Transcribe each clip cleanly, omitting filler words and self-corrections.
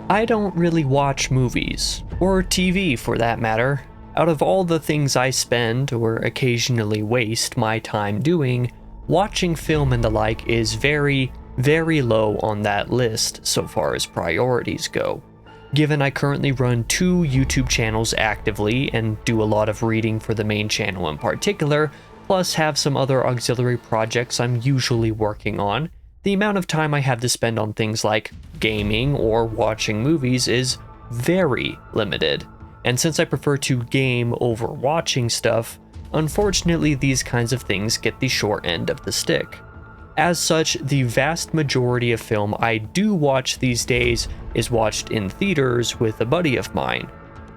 I don't really watch movies, or TV for that matter. Out of all the things I spend, or occasionally waste my time doing, watching film and the like is very, very low on that list so far as priorities go. Given I currently run 2 YouTube channels actively and do a lot of reading for the main channel in particular, plus have some other auxiliary projects I'm usually working on, the amount of time I have to spend on things like gaming or watching movies is very limited. And since I prefer to game over watching stuff, unfortunately these kinds of things get the short end of the stick. As such, the vast majority of film I do watch these days is watched in theaters with a buddy of mine.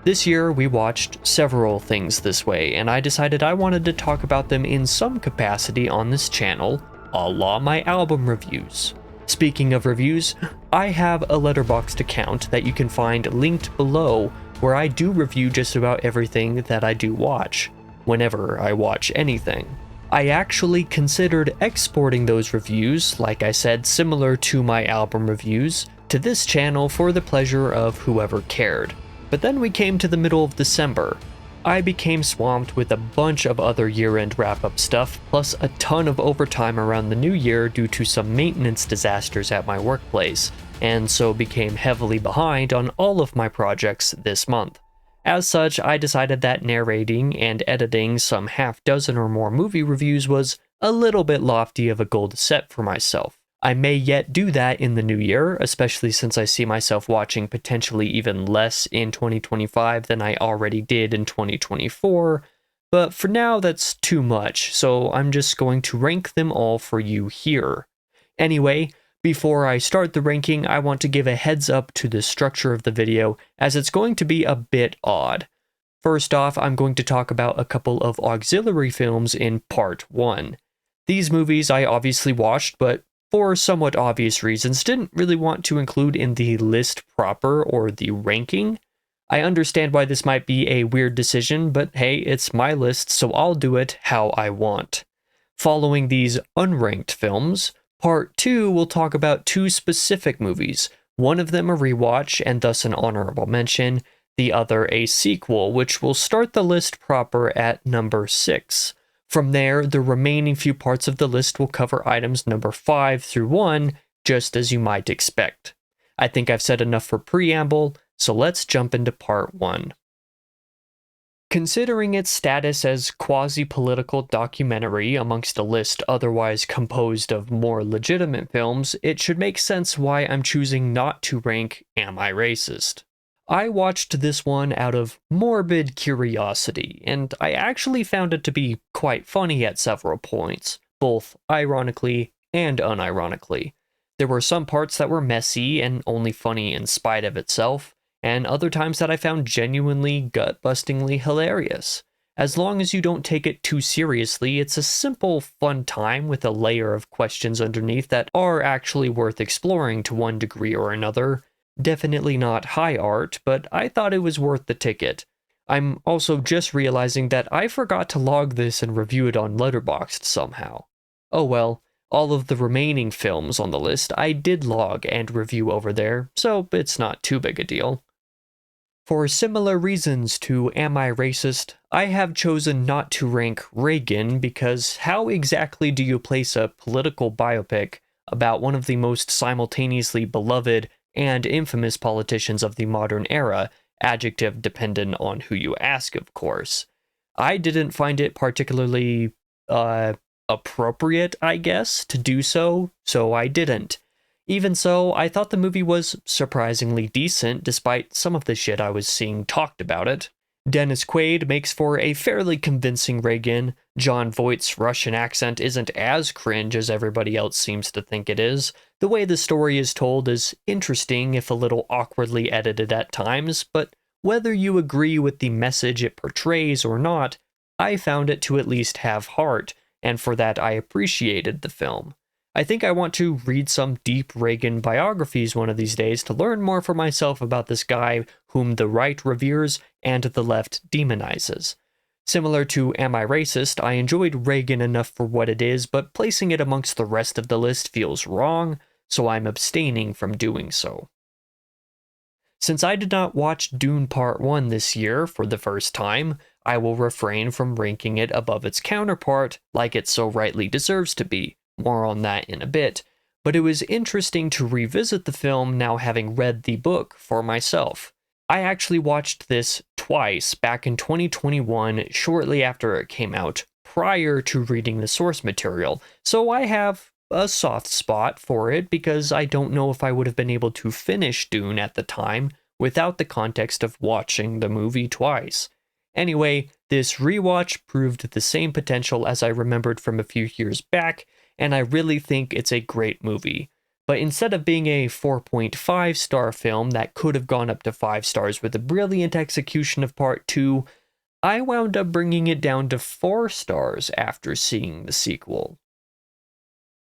This year we watched several things this way, and I decided I wanted to talk about them in some capacity on this channel, a la my album reviews. Speaking of reviews, I have a Letterboxd account that you can find linked below where I do review just about everything that I do watch, whenever I watch anything. I actually considered exporting those reviews, like I said, similar to my album reviews, to this channel for the pleasure of whoever cared. But then we came to the middle of December. I became swamped with a bunch of other year-end wrap-up stuff, plus a ton of overtime around the new year due to some maintenance disasters at my workplace, and so became heavily behind on all of my projects this month. As such, I decided that narrating and editing some half dozen or more movie reviews was a little bit lofty of a goal to set for myself. I may yet do that in the new year, especially since I see myself watching potentially even less in 2025 than I already did in 2024, but for now that's too much, so I'm just going to rank them all for you here. Anyway, before I start the ranking, I want to give a heads up to the structure of the video, as it's going to be a bit odd. First off, I'm going to talk about a couple of auxiliary films in part 1. These movies I obviously watched, but for somewhat obvious reasons, didn't really want to include in the list proper or the ranking. I understand why this might be a weird decision, but hey, it's my list, so I'll do it how I want. Following these unranked films, Part 2 will talk about 2 specific movies, one of them a rewatch and thus an honorable mention, the other a sequel, which will start the list proper at number 6. From there, the remaining few parts of the list will cover items number 5 through 1, just as you might expect. I think I've said enough for preamble, so let's jump into part 1. Considering its status as quasi-political documentary amongst a list otherwise composed of more legitimate films, it should make sense why I'm choosing not to rank Am I Racist? I watched this one out of morbid curiosity, and I actually found it to be quite funny at several points, both ironically and unironically. There were some parts that were messy and only funny in spite of itself, and other times that I found genuinely gut-bustingly hilarious. As long as you don't take it too seriously, it's a simple, fun time with a layer of questions underneath that are actually worth exploring to one degree or another. Definitely not high art, but I thought it was worth the ticket. I'm also just realizing that I forgot to log this and review it on Letterboxd somehow. Oh well, all of the remaining films on the list I did log and review over there, so it's not too big a deal. For similar reasons to Am I Racist, I have chosen not to rank Reagan because how exactly do you place a political biopic about one of the most simultaneously beloved and infamous politicians of the modern era, adjective dependent on who you ask, of course? I didn't find it particularly, appropriate, I guess, to do so, so I didn't. Even so, I thought the movie was surprisingly decent despite some of the shit I was seeing talked about it. Dennis Quaid makes for a fairly convincing Reagan. Jon Voight's Russian accent isn't as cringe as everybody else seems to think it is. The way the story is told is interesting if a little awkwardly edited at times, but whether you agree with the message it portrays or not, I found it to at least have heart, and for that I appreciated the film. I think I want to read some deep Reagan biographies one of these days to learn more for myself about this guy whom the right reveres and the left demonizes. Similar to Am I Racist, I enjoyed Reagan enough for what it is, but placing it amongst the rest of the list feels wrong, so I'm abstaining from doing so. Since I did not watch Dune Part 1 this year for the first time, I will refrain from ranking it above its counterpart like it so rightly deserves to be. More on that in a bit. But it was interesting to revisit the film now having read the book for myself. I actually watched this twice back in 2021, shortly after it came out, prior to reading the source material, so I have a soft spot for it because I don't know if I would have been able to finish Dune at the time without the context of watching the movie twice. Anyway, this rewatch proved the same potential as I remembered from a few years back, and I really think it's a great movie. But instead of being a 4.5 star film that could have gone up to 5 stars with a brilliant execution of Part 2, I wound up bringing it down to 4 stars after seeing the sequel.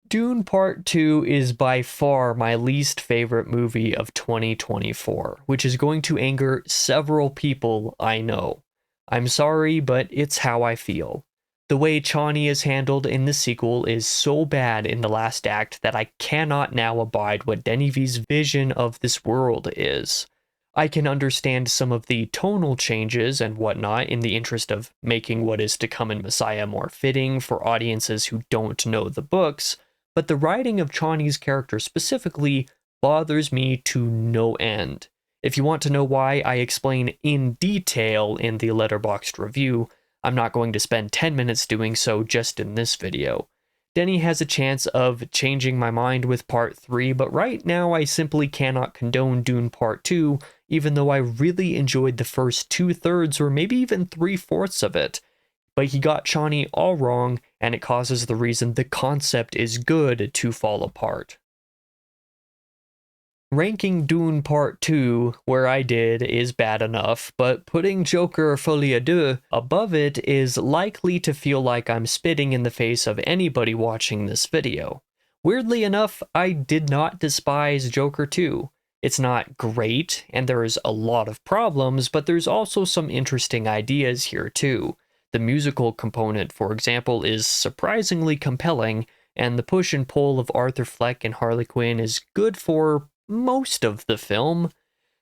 Dune Part 2 is by far my least favorite movie of 2024, which is going to anger several people I know. I'm sorry, but it's how I feel. The way Chani is handled in the sequel is so bad in the last act that I cannot now abide what Denis's vision of this world is. I can understand some of the tonal changes and whatnot in the interest of making what is to come in Messiah more fitting for audiences who don't know the books, but the writing of Chani's character specifically bothers me to no end. If you want to know why, I explain in detail in the Letterboxd review. I'm not going to spend 10 minutes doing so just in this video. Denny has a chance of changing my mind with Part 3, but right now I simply cannot condone Dune Part 2, even though I really enjoyed the first 2/3 or maybe even 3/4 of it. But he got Chani all wrong, and it causes the reason the concept is good to fall apart. Ranking Dune Part 2 where I did is bad enough, but putting Joker Folie à Deux above it is likely to feel like I'm spitting in the face of anybody watching this video. Weirdly enough, I did not despise Joker 2. It's not great, and there's a lot of problems, but there's also some interesting ideas here too. The musical component, for example, is surprisingly compelling, and the push and pull of Arthur Fleck and Harley Quinn is good for most of the film.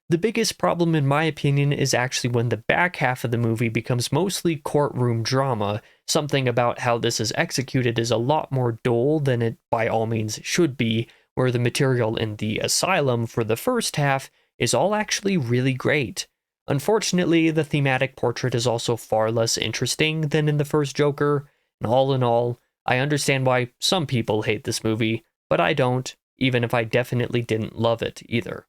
The biggest problem, in my opinion, is actually when the back half of the movie becomes mostly courtroom drama. Something about how this is executed is a lot more dull than it by all means should be, where the material in the asylum for the first half is all actually really great. Unfortunately, the thematic portrait is also far less interesting than in the first Joker, and all in all, I understand why some people hate this movie, but I don't, even if I definitely didn't love it either.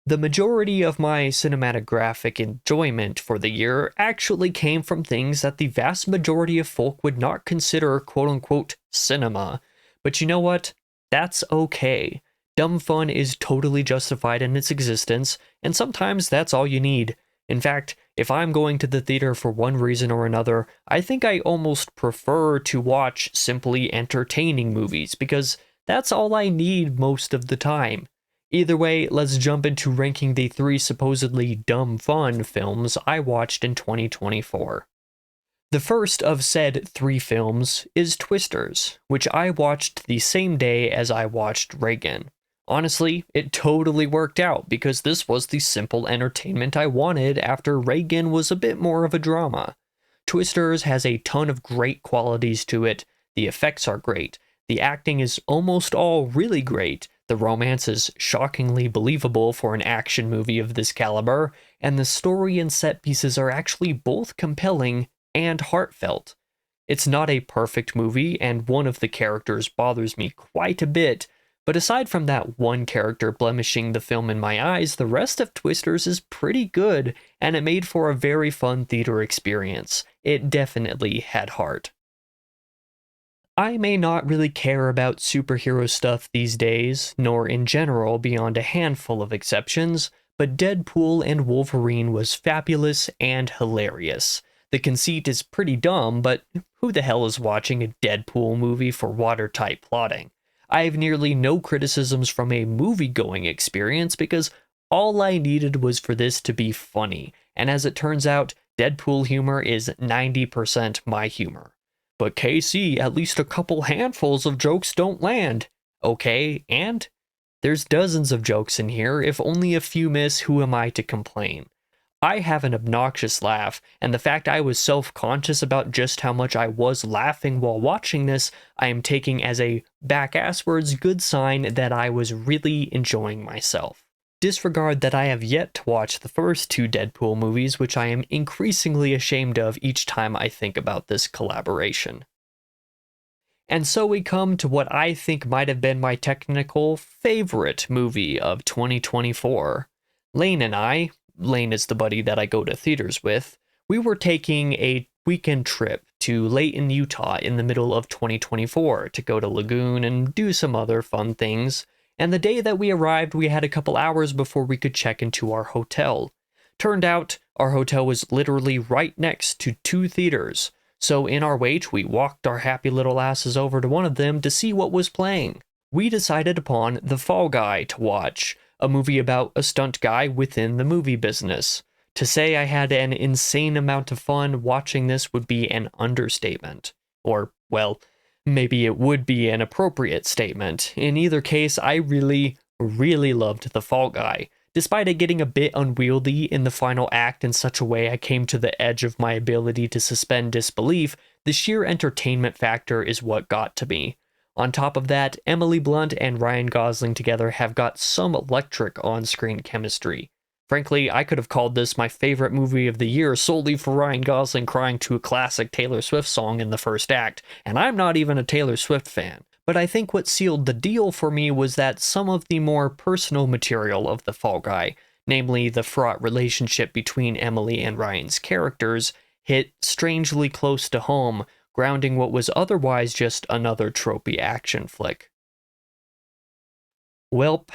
The majority of my cinematographic enjoyment for the year actually came from things that the vast majority of folk would not consider quote-unquote cinema. But you know what? That's okay. Dumb fun is totally justified in its existence, and sometimes that's all you need. In fact, if I'm going to the theater for one reason or another, I think I almost prefer to watch simply entertaining movies, because that's all I need most of the time. Either way, let's jump into ranking the 3 supposedly dumb fun films I watched in 2024. The first of said 3 films is Twisters, which I watched the same day as I watched Reagan. Honestly, it totally worked out because this was the simple entertainment I wanted after Reagan was a bit more of a drama. Twisters has a ton of great qualities to it, the effects are great, the acting is almost all really great, the romance is shockingly believable for an action movie of this caliber, and the story and set pieces are actually both compelling and heartfelt. It's not a perfect movie, and one of the characters bothers me quite a bit, but aside from that one character blemishing the film in my eyes, the rest of Twisters is pretty good, and it made for a very fun theater experience. It definitely had heart. I may not really care about superhero stuff these days, nor in general beyond a handful of exceptions, but Deadpool and Wolverine was fabulous and hilarious. The conceit is pretty dumb, but who the hell is watching a Deadpool movie for watertight plotting? I have nearly no criticisms from a movie-going experience because all I needed was for this to be funny, and as it turns out, Deadpool humor is 90% my humor. But KC, at least a couple handfuls of jokes don't land. Okay, and? There's dozens of jokes in here. If only a few miss, who am I to complain? I have an obnoxious laugh, and the fact I was self-conscious about just how much I was laughing while watching this, I am taking as a back-asswards good sign that I was really enjoying myself. Disregard that I have yet to watch the first two Deadpool movies, which I am increasingly ashamed of each time I think about this collaboration. And so we come to what I think might have been my technical favorite movie of 2024. Lane and I, Lane is the buddy that I go to theaters with, we were taking a weekend trip to Layton, Utah in the middle of 2024 to go to Lagoon and do some other fun things, and the day that we arrived we had a couple hours before we could check into our hotel. Turned out, our hotel was literally right next to two theaters, so in our wait we walked our happy little asses over to one of them to see what was playing. We decided upon The Fall Guy to watch, a movie about a stunt guy within the movie business. To say I had an insane amount of fun watching this would be an understatement. Or, well, maybe it would be an appropriate statement. In either case, I really, really loved The Fall Guy. Despite it getting a bit unwieldy in the final act in such a way I came to the edge of my ability to suspend disbelief, the sheer entertainment factor is what got to me. On top of that, Emily Blunt and Ryan Gosling together have got some electric on-screen chemistry. Frankly, I could have called this my favorite movie of the year solely for Ryan Gosling crying to a classic Taylor Swift song in the first act, and I'm not even a Taylor Swift fan. But I think what sealed the deal for me was that some of the more personal material of The Fall Guy, namely the fraught relationship between Emily and Ryan's characters, hit strangely close to home, grounding what was otherwise just another tropey action flick. Welp,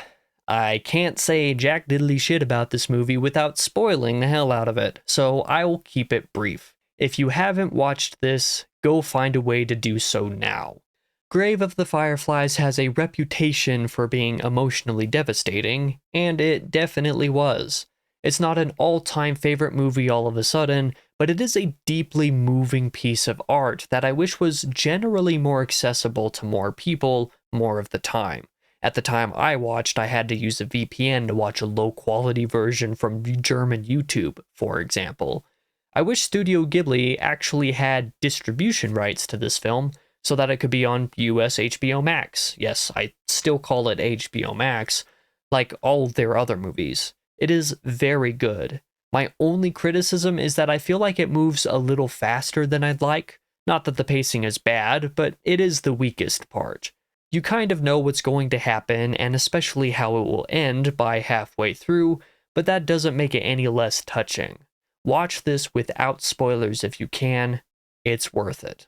I can't say jack diddly shit about this movie without spoiling the hell out of it, so I will keep it brief. If you haven't watched this, go find a way to do so now. Grave of the Fireflies has a reputation for being emotionally devastating, and it definitely was. It's not an all-time favorite movie all of a sudden, but it is a deeply moving piece of art that I wish was generally more accessible to more people more of the time. At the time I watched, I had to use a VPN to watch a low-quality version from German YouTube, for example. I wish Studio Ghibli actually had distribution rights to this film, so that it could be on US HBO Max. Yes, I still call it HBO Max, like all their other movies. It is very good. My only criticism is that I feel like it moves a little faster than I'd like. Not that the pacing is bad, but it is the weakest part. You kind of know what's going to happen, and especially how it will end by halfway through, but that doesn't make it any less touching. Watch this without spoilers if you can. It's worth it.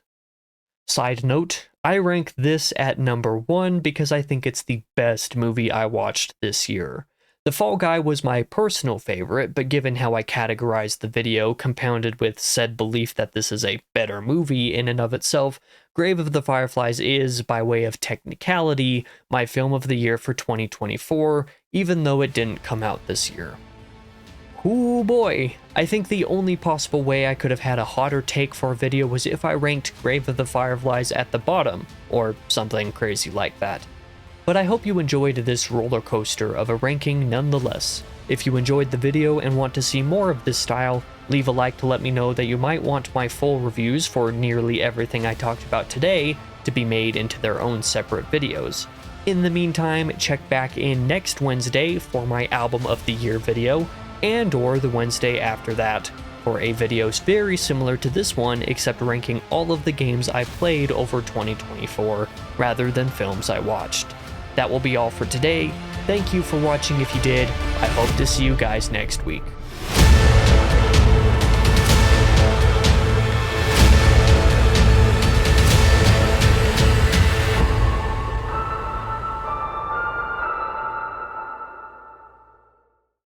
Side note, I rank this at number 1 because I think it's the best movie I watched this year. The Fall Guy was my personal favorite, but given how I categorized the video, compounded with said belief that this is a better movie in and of itself, Grave of the Fireflies is, by way of technicality, my film of the year for 2024, even though it didn't come out this year. Ooh boy, I think the only possible way I could have had a hotter take for a video was if I ranked Grave of the Fireflies at the bottom, or something crazy like that. But I hope you enjoyed this roller coaster of a ranking nonetheless. If you enjoyed the video and want to see more of this style, leave a like to let me know that you might want my full reviews for nearly everything I talked about today to be made into their own separate videos. In the meantime, check back in next Wednesday for my Album of the Year video, and or the Wednesday after that for a video very similar to this one, except ranking all of the games I played over 2024 rather than films I watched. That will be all for today. Thank you for watching if you did. I hope to see you guys next week.